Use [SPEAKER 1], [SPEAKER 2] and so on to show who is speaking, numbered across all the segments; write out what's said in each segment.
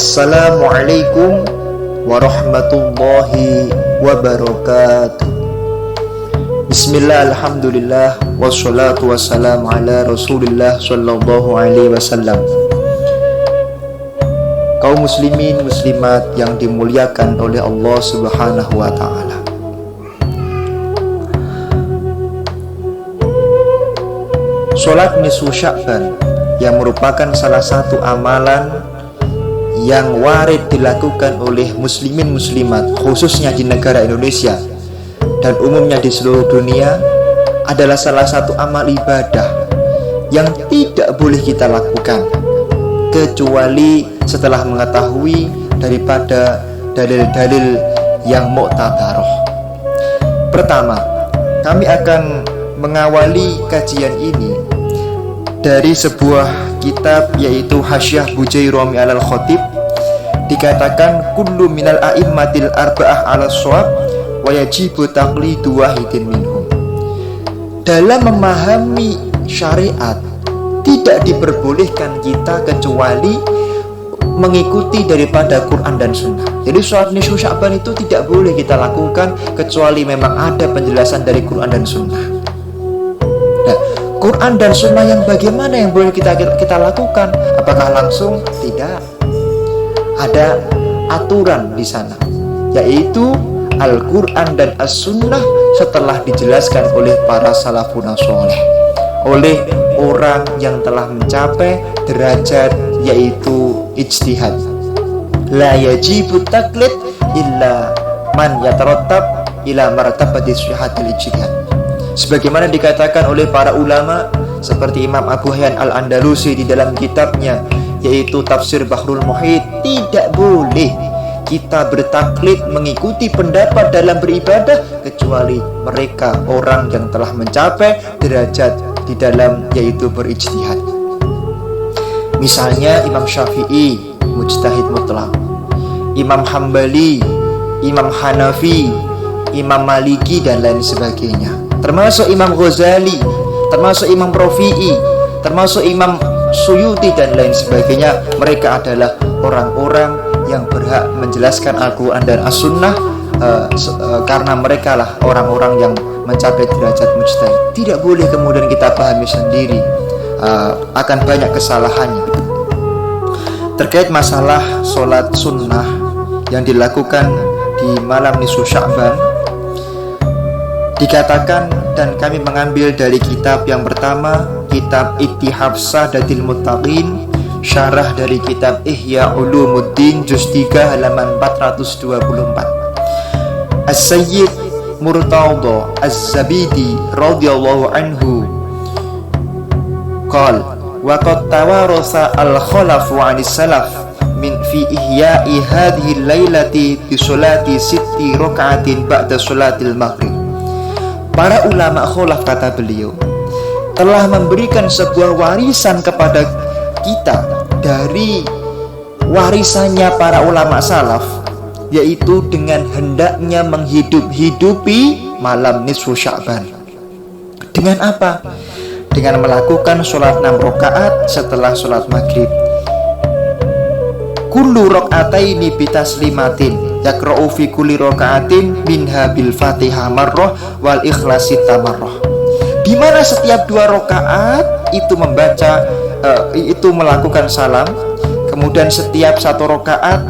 [SPEAKER 1] Assalamualaikum warahmatullahi wabarakatuh. Bismillah, alhamdulillah, wassalatu wassalamu ala rasulillah sallallahu alaihi wasallam. Kaum muslimin muslimat yang dimuliakan oleh Allah subhanahu wa ta'ala, sholat nisfu Sya'ban yang merupakan salah satu amalan yang warid dilakukan oleh muslimin muslimat, khususnya di negara Indonesia dan umumnya di seluruh dunia, adalah salah satu amal ibadah yang tidak boleh kita lakukan kecuali setelah mengetahui daripada dalil-dalil yang mu'tabaroh. Pertama, kami akan mengawali kajian ini dari sebuah kitab, yaitu Hasyiah Bujairami alal Khatib. Dikatakan kullu minal a'immatil arba'ah ala shawab wa yajibu taqlidu wahidin minhum. Dalam memahami syariat, tidak diperbolehkan kita kecuali mengikuti daripada Quran dan Sunnah. Jadi sholat nisfu Sya'ban itu tidak boleh kita lakukan kecuali memang ada penjelasan dari Quran dan Sunnah. Nah, Quran dan Sunnah yang bagaimana yang boleh kita lakukan? Apakah langsung? Tidak. Ada aturan di sana, yaitu Al-Quran dan As-Sunnah setelah dijelaskan oleh para salafun sholeh, oleh orang yang telah mencapai derajat yaitu ijtihad. La yajibu taklid illa man yatarattab ila martabati sihhatil ijtihad. Sebagaimana dikatakan oleh para ulama seperti Imam Abu Hayyan Al-Andalusi di dalam kitabnya yaitu Tafsir Bahrul Muhit, tidak boleh kita bertaklid mengikuti pendapat dalam beribadah kecuali mereka orang yang telah mencapai derajat di dalam yaitu berijtihad. Misalnya Imam Syafi'i, mujtahid mutlak, Imam Hambali, Imam Hanafi, Imam Maliki dan lain sebagainya, termasuk Imam Ghazali, termasuk Imam Rafi'i, termasuk Imam Suyuti dan lain sebagainya. Mereka adalah orang-orang yang berhak menjelaskan Al-Quran dan As-Sunnah karena mereka lah orang-orang yang mencapai derajat mujtahid. Tidak boleh kemudian kita pahami sendiri, akan banyak kesalahannya. Terkait masalah sholat sunnah yang dilakukan di malam nisfu Sya'ban, dikatakan, dan kami mengambil dari kitab yang pertama, kitab Ittihaf Sadatil Muttaqin, syarah dari kitab Ihya Ulumuddin juz 3 halaman 424. As-Sayyid Murtadha Az-Zabidi radhiyallahu anhu qala wa qad tawarasa al-khalafu 'anis salaf min fi ihya'i hadhihi al-lailati bi sholati 6 raka'atin ba'da sholatil maghrib. Para ulama khalaf, kata beliau, telah memberikan sebuah warisan kepada kita dari warisannya para ulama salaf, yaitu dengan hendaknya menghidup-hidupi malam nisfu Sya'ban. Dengan apa? Dengan melakukan sholat 6 rakaat setelah sholat maghrib. Kullu raka'ataini bitaslimatin yakra'u fi kulli raka'atin minha bil Fatihah marrah wal ikhlasi tamarrah. Di mana setiap 2 rakaat itu membaca itu melakukan salam, kemudian setiap 1 rakaat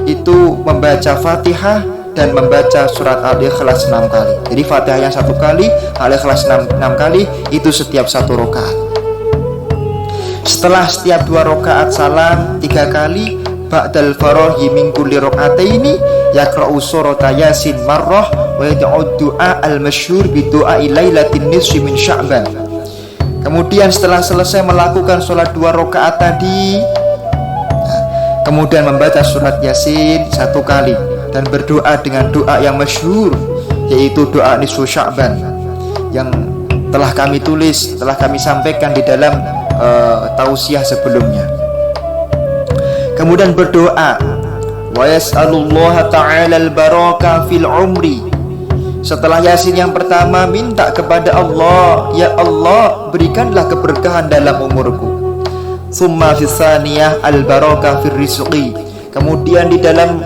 [SPEAKER 1] itu membaca Fatihah dan membaca surat Al-Ikhlas 6 kali. Jadi Fatihah yang 1 kali, Al-Ikhlas 6 kali, itu setiap 1 rakaat. Setelah setiap 2 rakaat salam 3 kali, ba'dal farahi min kulli raka'ataini yaqra'u surata Yasin marrah wa yad'u du'a al-masyhur bi du'ai lailatin nisfi min Sya'ban. Kemudian setelah selesai melakukan sholat 2 rakaat tadi, kemudian membaca surat Yasin 1 kali dan berdoa dengan doa yang masyhur, yaitu doa nisfu Sya'ban, yang telah kami tulis, telah kami sampaikan di dalam tausiah sebelumnya. Kemudian berdoa wa yas'alullaha ta'ala al-baraka fil umri. Setelah Yasin yang pertama, minta kepada Allah, ya Allah, berikanlah keberkahan dalam umurku. Tsumma fi tsaniyah al-baraka fir rizqi. Kemudian di dalam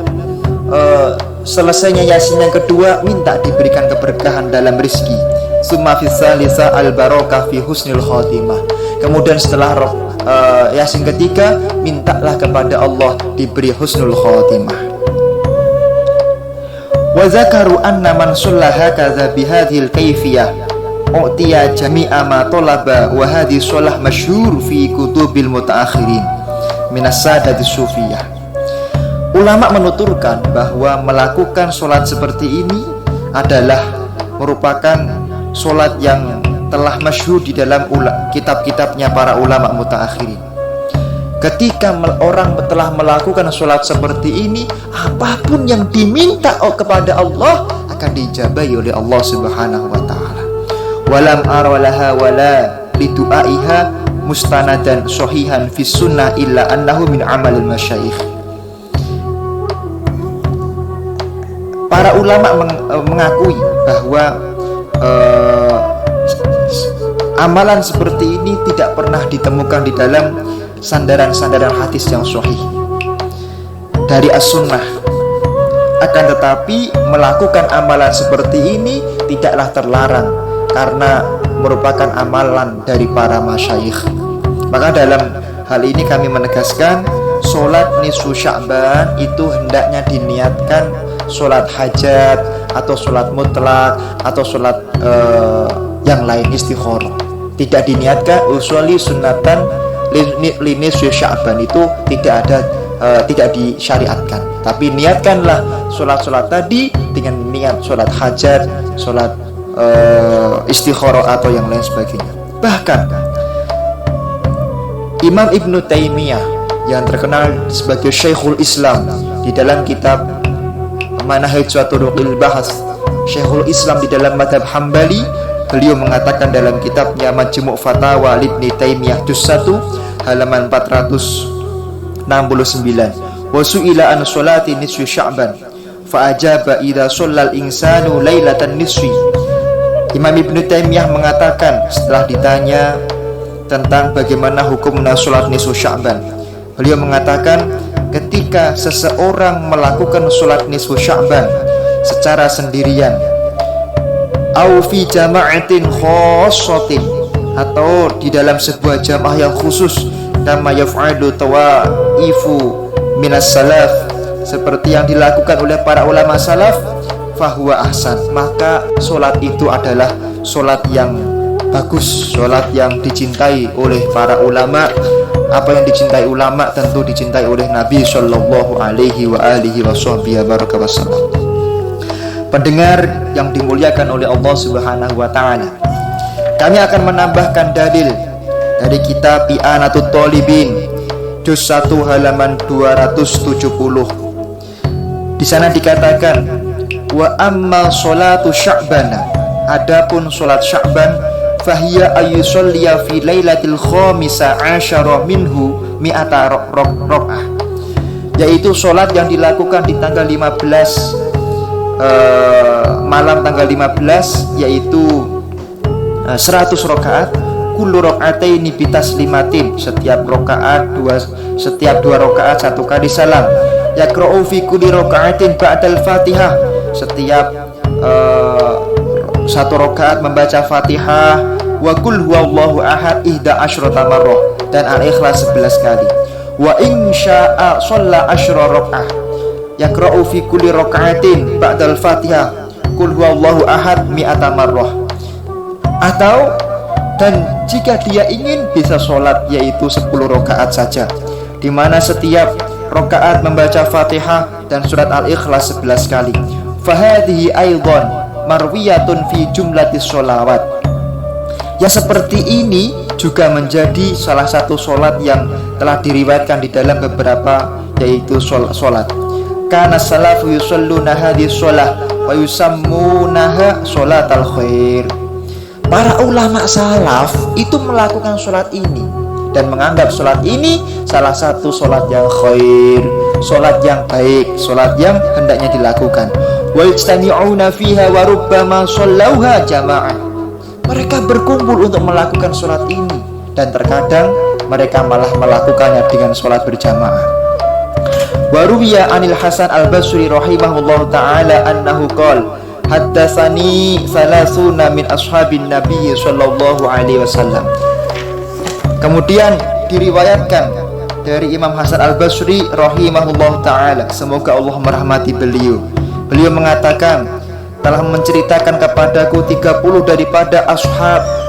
[SPEAKER 1] selesainya Yasin yang kedua minta diberikan keberkahan dalam rezeki. Summa fis salisa al barakah fi husnil khotimah. Kemudian setelah Yasin ketiga, mintalah kepada Allah diberi husnul khotimah. Wa zakaru anna man sallaha kadza bihadhil kaifiyah u'tiya jami'a ma talaba wa hadhi shalah masyhur fi kutubil mutaakhirin minas sadati sufiyah. Ulama menuturkan bahwa melakukan sholat seperti ini adalah merupakan sholat yang telah masyhur di dalam kitab-kitabnya para ulama mutaakhirin. Ketika orang telah melakukan sholat seperti ini, apapun yang diminta kepada Allah akan diijabahi oleh Allah Subhanahu wa ta'ala. Walam aralaha wala lidu'aiha mustanadan sahihan fi sunnah illa annahu min amalil masyayikh. Para ulama mengakui bahwa amalan seperti ini tidak pernah ditemukan di dalam sandaran-sandaran hadis yang sahih dari as-sunnah. Akan tetapi melakukan amalan seperti ini tidaklah terlarang karena merupakan amalan dari para masyayikh. Maka dalam hal ini kami menegaskan sholat nisfu Sya'ban itu hendaknya diniatkan sholat hajat atau sholat mutlak atau sholat yang lain istikharah. Tidak diniatkan usolli sunnatan linisfi Sya'ban, itu tidak ada, tidak disyariatkan. Tapi niatkanlah sholat-sholat tadi dengan niat sholat hajat, sholat istikharah atau yang lain sebagainya. Bahkan Imam Ibnu Taimiyah yang terkenal sebagai Syekhul Islam di dalam kitab Manahij wa Turuqil Bahas, Syekhul Islam di dalam mazhab Hambali, beliau mengatakan dalam kitabnya Majmu' Fatawa Ibnu Taimiyah juz 1 halaman 469, wa su'ila an sholati nisfi Sya'ban fa ajaba idza shallal insanu lailatan nisfi. Imam Ibnu Taimiyah mengatakan setelah ditanya tentang bagaimana hukum sholat nisfu Sya'ban, beliau mengatakan ketika seseorang melakukan sholat nisfu Sya'ban secara sendirian au fi jama'atin khossatin, atau di dalam sebuah jamaah yang khusus, kama yaf'alu tawaifu minas salaf, seperti yang dilakukan oleh para ulama salaf, fahuwa ahsan, maka sholat itu adalah sholat yang bagus, sholat yang dicintai oleh para ulama. Apa yang dicintai ulama tentu dicintai oleh Nabi Sallallahu Alaihi wa alihi wasallam. Pendengar yang dimuliakan oleh Allah Subhanahu wa ta'ala, kami akan menambahkan dalil dari kitab I'anatut Thalibin juz 1 halaman 270. Di sana dikatakan wa amma sholatu Sya'bana, adapun sholat Sya'ban, fahiya ayyusolliya fi lailatil khamisa asyara minhu mi'ata rok'ah, yaitu sholat yang dilakukan di tanggal 15 malam tanggal 15, yaitu 100 rakaat. Kullu rakaataini bitaslimatin, setiap dua rakaat satu kali salam. Yaqra'u fi kulli rakaatin ba'dal Fatihah, setiap satu rakaat membaca Fatihah. Wa qul huwallahu ahad 11 marrah, dan Al-Ikhlas 11 kali. Wa in syaa shalla 10 rakaat yaqra'u fi kulli rakaatin ba'dal Fatihah qul huwallahu ahad 100 marrah. Atau dan jika dia ingin bisa sholat yaitu 10 rakaat saja, di mana setiap rakaat membaca Fatihah dan surat Al-Ikhlas 11 kali. Fahadhihi aidan marwiyatun fi jumlatis sholawat. Ya, seperti ini juga menjadi salah satu sholat yang telah diriwayatkan di dalam beberapa, yaitu sholat. Kana salafu yusalluna hadhihi sholah wa yusammunaha sholatal khair. Para ulama salaf itu melakukan sholat ini dan menganggap sholat ini salah satu sholat yang khair, sholat yang baik, sholat yang hendaknya dilakukan. Wa yajtami'una fiha wa rubbama shallauha jama'ah. Mereka berkumpul untuk melakukan sholat ini, dan terkadang mereka malah melakukannya dengan sholat berjamaah. Wa ruwiya anil Hasan al-Basri rahimahullahu ta'ala annahu qala haddatsani salasuna min ashabin nabiy sallallahu alaihi wasallam. Kemudian diriwayatkan dari Imam Hasan al-Basri rahimahullahu ta'ala, semoga Allah merahmati beliau. Beliau mengatakan telah menceritakan kepadaku 30 daripada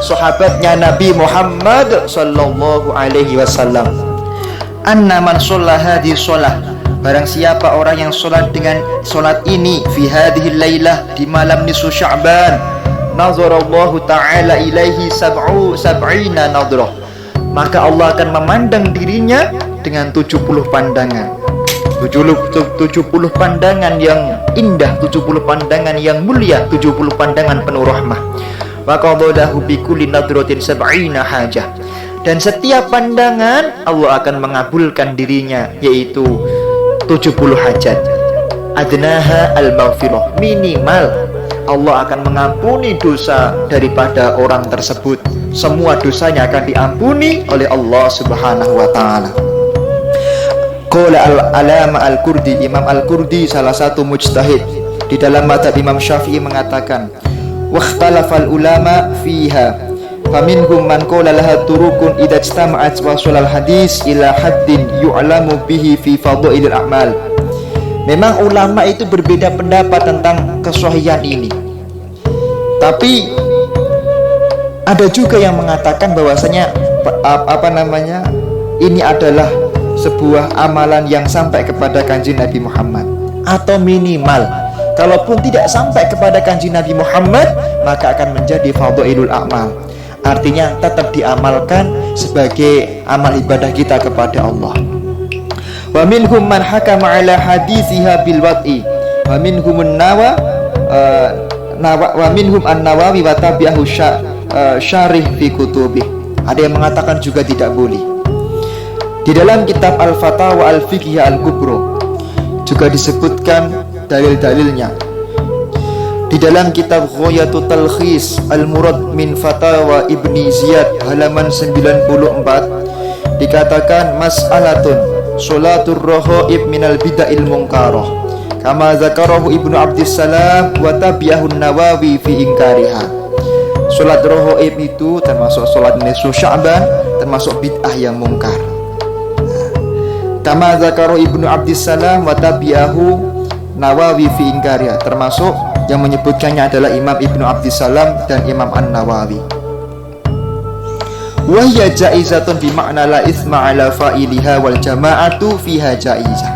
[SPEAKER 1] sahabatnya Nabi Muhammad sallallahu alaihi wasallam, anna man shalla hadhihi shalah, barang siapa orang yang sholat dengan sholat ini, fi hadhihi lailah, di malam nisfu Sya'ban, nazarallahu ta'ala ilaihi sab'ina nadrah, maka Allah akan memandang dirinya dengan 70 pandangan. 70 pandangan yang indah, 70 pandangan yang mulia, 70 pandangan penuh rahmah. Wa qadalahu bi kulli nadratin sab'ina hajah, dan setiap pandangan Allah akan mengabulkan dirinya, yaitu 70 hajat. Adnaha al-maghfirah, minimal Allah akan mengampuni dosa daripada orang tersebut. Semua dosanya akan diampuni oleh Allah Subhanahu wa ta'ala. Qala al-alama al-Qurdi, Imam al-Qurdi salah satu mujtahid di dalam mazhab Imam Syafi'i mengatakan, wakhtalafal ulama fiha, faminhum man qala laha turukun idza ijtama'at wa shalal hadis ila haddin yu'lamu bihi fi fadhailil a'mal. Memang ulama itu berbeda pendapat tentang kesahihan ini, tapi ada juga yang mengatakan bahwasanya ini adalah sebuah amalan yang sampai kepada kanjeng Nabi Muhammad, atau minimal kalaupun tidak sampai kepada kanjeng Nabi Muhammad maka akan menjadi fadhailul a'mal, artinya tetap diamalkan sebagai amal ibadah kita kepada Allah. Wa minhum man hakama ala hadithiha bil wad'i wa minhum an-Nawawi wa tabi'ahu syarih fi kutubih. Ada yang mengatakan juga tidak boleh. Di dalam kitab Al-Fatawa Al-Fiqhiyah Al-Kubro juga disebutkan dalil-dalilnya. Di dalam kitab Ghayatul Talkhis Al-Murad min Fatawa Ibni Ziyad halaman 94 dikatakan mas'alatun sholatur rahaib minal bid'il munkarah kama zakarahu Ibnu Abdissalam wa tabi'ahu Nawawi fi inkariha. Sholat rahaib itu termasuk sholat nisfu Sya'ban, termasuk bid'ah yang mungkar. Kama zakarahu Ibnu Abdissalam wa tabi'ahu Nawawi fi inkariha, termasuk yang menyebutkannya adalah Imam Ibnu Abdissalam dan Imam An-Nawawi. Wa hiya jaizatun bi makna la itsma ala fa'iliha wal jama'atu fiha jaizah.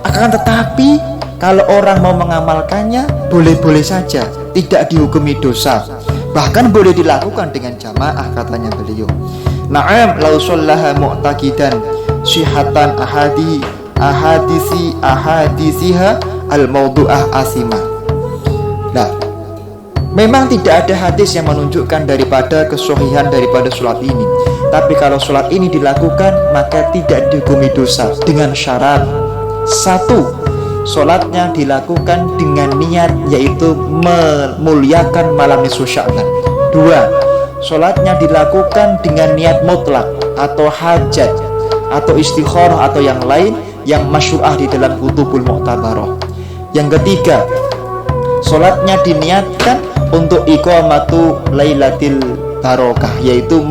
[SPEAKER 1] Akan tetapi kalau orang mau mengamalkannya boleh-boleh saja, tidak dihukumi dosa, bahkan boleh dilakukan dengan jamaah, katanya beliau. Na'am law shallaha mu'taqidan syihatan ahadisiha al-mawdu'ah asimah. Nah, memang tidak ada hadis yang menunjukkan daripada kesahihan daripada sholat ini, tapi kalau sholat ini dilakukan maka tidak dihukumi dosa dengan syarat: satu, sholatnya dilakukan dengan niat yaitu memuliakan malam nisfu Sya'ban. Dua, sholatnya dilakukan dengan niat mutlak atau hajat atau istikharah atau yang lain yang masyru'ah di dalam kutubul mu'tabarah. Yang ketiga, sholatnya diniatkan untuk iqamatu lailatil barokah, yaitu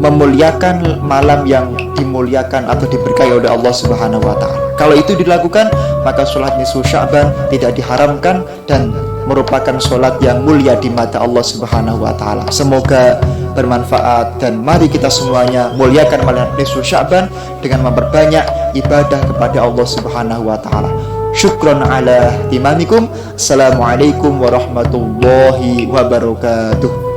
[SPEAKER 1] memuliakan malam yang dimuliakan atau diberkahi oleh Allah Subhanahu wa ta'ala. Kalau itu dilakukan, maka sholat nisfu Sya'ban tidak diharamkan dan merupakan sholat yang mulia di mata Allah Subhanahu wa ta'ala. Semoga bermanfaat dan mari kita semuanya muliakan malam nisfu Sya'ban dengan memperbanyak ibadah kepada Allah Subhanahu wa ta'ala. Syukran ala imamikum. Assalamualaikum warahmatullahi wabarakatuh.